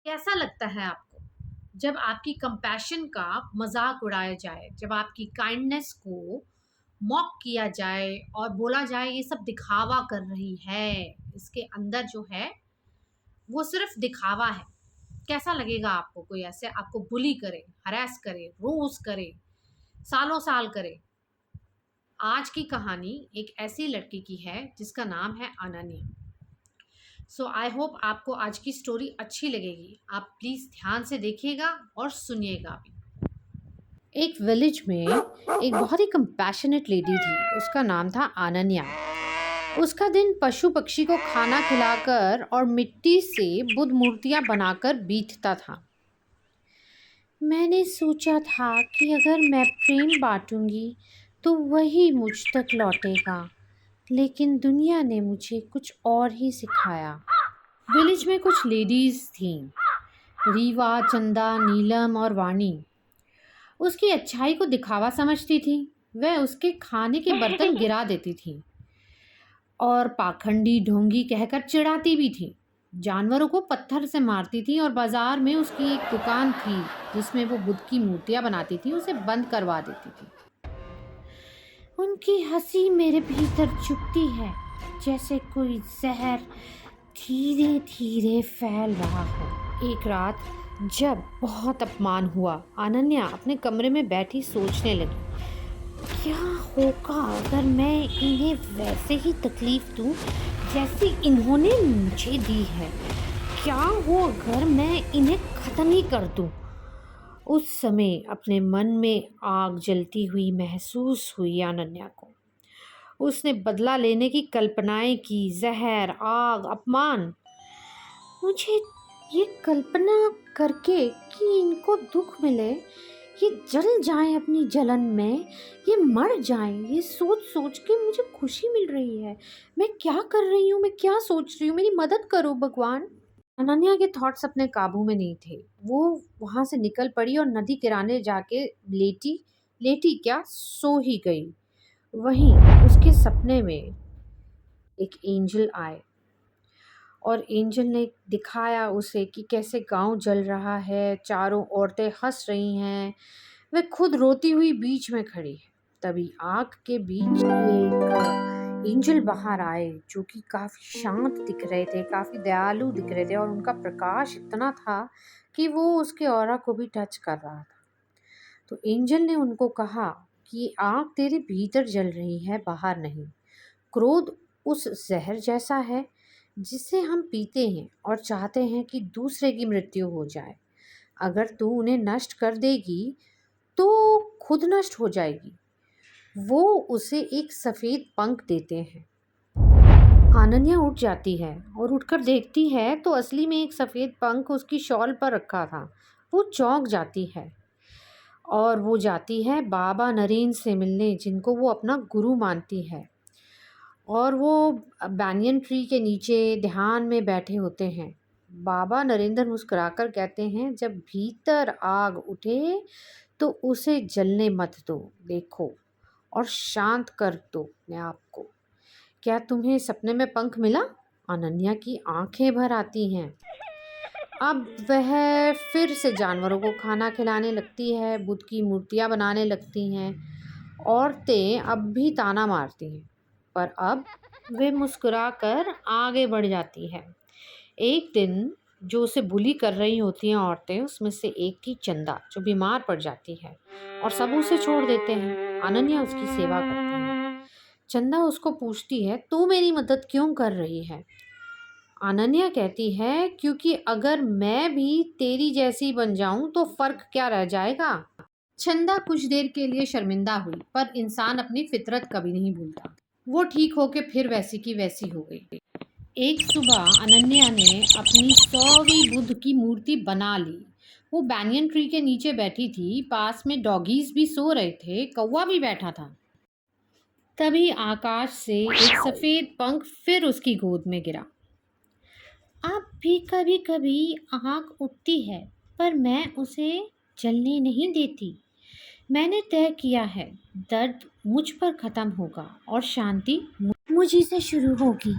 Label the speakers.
Speaker 1: कैसा लगता है आपको जब आपकी कंपैशन का मजाक उड़ाया जाए, जब आपकी काइंडनेस को मॉक किया जाए और बोला जाए ये सब दिखावा कर रही है, इसके अंदर जो है वो सिर्फ दिखावा है। कैसा लगेगा आपको? कोई ऐसे आपको बुली करे, हरास करे, रोज करे, सालों साल करे। आज की कहानी एक ऐसी लड़की की है जिसका नाम है अनन्या। सो आई होप आपको आज की स्टोरी अच्छी लगेगी। आप प्लीज़ ध्यान से देखिएगा और सुनिएगा भी। एक विलेज में एक बहुत ही कंपैशनेट लेडी थी। उसका नाम था अनन्या। उसका दिन पशु पक्षी को खाना खिलाकर और मिट्टी से बुद्ध मूर्तियां बनाकर बीतता था। मैंने सोचा था कि अगर मैं प्रेम बांटूंगी तो वही मुझ तक लौटेगा, लेकिन दुनिया ने मुझे कुछ और ही सिखाया। विलेज में कुछ लेडीज थीं, रीवा, चंदा, नीलम और वाणी। उसकी अच्छाई को दिखावा समझती थी। वह उसके खाने के बर्तन गिरा देती थी और पाखंडी, ढोंगी कहकर चिढ़ाती भी थी। जानवरों को पत्थर से मारती थी और बाजार में उसकी एक दुकान थी जिसमें वो बुद्ध की मूर्तियां बनाती थी, उसे बंद करवा देती थी। उनकी हंसी मेरे भीतर चुभती है, जैसे कोई जहर धीरे धीरे फैल रहा हो। एक रात जब बहुत अपमान हुआ, अनन्या अपने कमरे में बैठी सोचने लगी, क्या होगा अगर मैं इन्हें वैसे ही तकलीफ दूं जैसी इन्होंने मुझे दी है? क्या हो अगर मैं इन्हें खत्म ही कर दूं? उस समय अपने मन में आग जलती हुई महसूस हुई अनन्या को। उसने बदला लेने की कल्पनाएं की, जहर, आग, अपमान। मुझे ये कल्पना करके कि इनको दुख मिले, ये जल जाएं अपनी जलन में, ये मर जाएं, ये सोच सोच के मुझे खुशी मिल रही है। मैं क्या कर रही हूँ? मैं क्या सोच रही हूँ? मेरी मदद करो भगवान। अनन्या के थॉट्स अपने काबू में नहीं थे। वो वहां से निकल पड़ी और नदी किनारे जाके लेटी लेटी क्या, सो ही गई। वहीं उसके सपने में एक एंजल आए और एंजल ने दिखाया उसे कि कैसे गांव जल रहा है, चारों औरतें हंस रही हैं, वह खुद रोती हुई बीच में खड़ी है। तभी आग के बीच एक एंजल बाहर आए जो कि काफी शांत दिख रहे थे, काफी दयालु दिख रहे थे और उनका प्रकाश इतना था कि वो उसके ऑरा को भी टच कर रहा था। तो एंजल ने उनको कहा कि आग तेरे भीतर जल रही है, बाहर नहीं। क्रोध उस जहर जैसा है जिसे हम पीते हैं और चाहते हैं कि दूसरे की मृत्यु हो जाए। अगर तू उन्हें नष्ट कर देगी तो खुद नष्ट हो जाएगी। वो उसे एक सफेद पंख देते हैं। अनन्या उठ जाती है और उठकर देखती है तो असली में एक सफेद पंख उसकी शॉल पर रखा था। वो चौंक जाती है और वो जाती है बाबा नरेंद्र से मिलने, जिनको वो अपना गुरु मानती है। और वो बैनियन ट्री के नीचे ध्यान में बैठे होते हैं। बाबा नरेंद्र मुस्कुराकर कहते हैं, जब भीतर आग उठे तो उसे जलने मत दो, देखो, और शांत कर दो अपने आप को। क्या तुम्हें सपने में पंख मिला? अनन्या की आंखें भर आती हैं। अब वह फिर से जानवरों को खाना खिलाने लगती है, बुद्ध की मूर्तियां बनाने लगती हैं। औरतें अब भी ताना मारती हैं, पर अब वे मुस्कुराकर आगे बढ़ जाती है। एक दिन जो उसे बुली कर रही होती हैं औरतें, उसमें से एक थी चंदा, जो बीमार पड़ जाती है और सब उसे छोड़ देते हैं। अनन्या उसकी सेवा करती है। चंदा उसको पूछती है, तू मेरी मदद क्यों कर रही है? अनन्या कहती है, क्योंकि अगर मैं भी तेरी जैसी बन जाऊं तो फर्क क्या रह जाएगा। चंदा कुछ देर के लिए शर्मिंदा हुई, पर इंसान अपनी फितरत कभी नहीं भूलता। वो ठीक होके फिर वैसी की वैसी हो गई। एक सुबह अनन्या ने अपनी 100वीं बुद्ध की मूर्ति बना ली। वो बैनियन ट्री के नीचे बैठी थी, पास में डॉगीज भी सो रहे थे, कौवा भी बैठा था। तभी आकाश से एक सफेद पंख फिर उसकी गोद में गिरा। अब भी कभी कभी आग उठती है, पर मैं उसे जलने नहीं देती। मैंने तय किया है, दर्द मुझ पर खत्म होगा और शांति मुझी से शुरू होगी।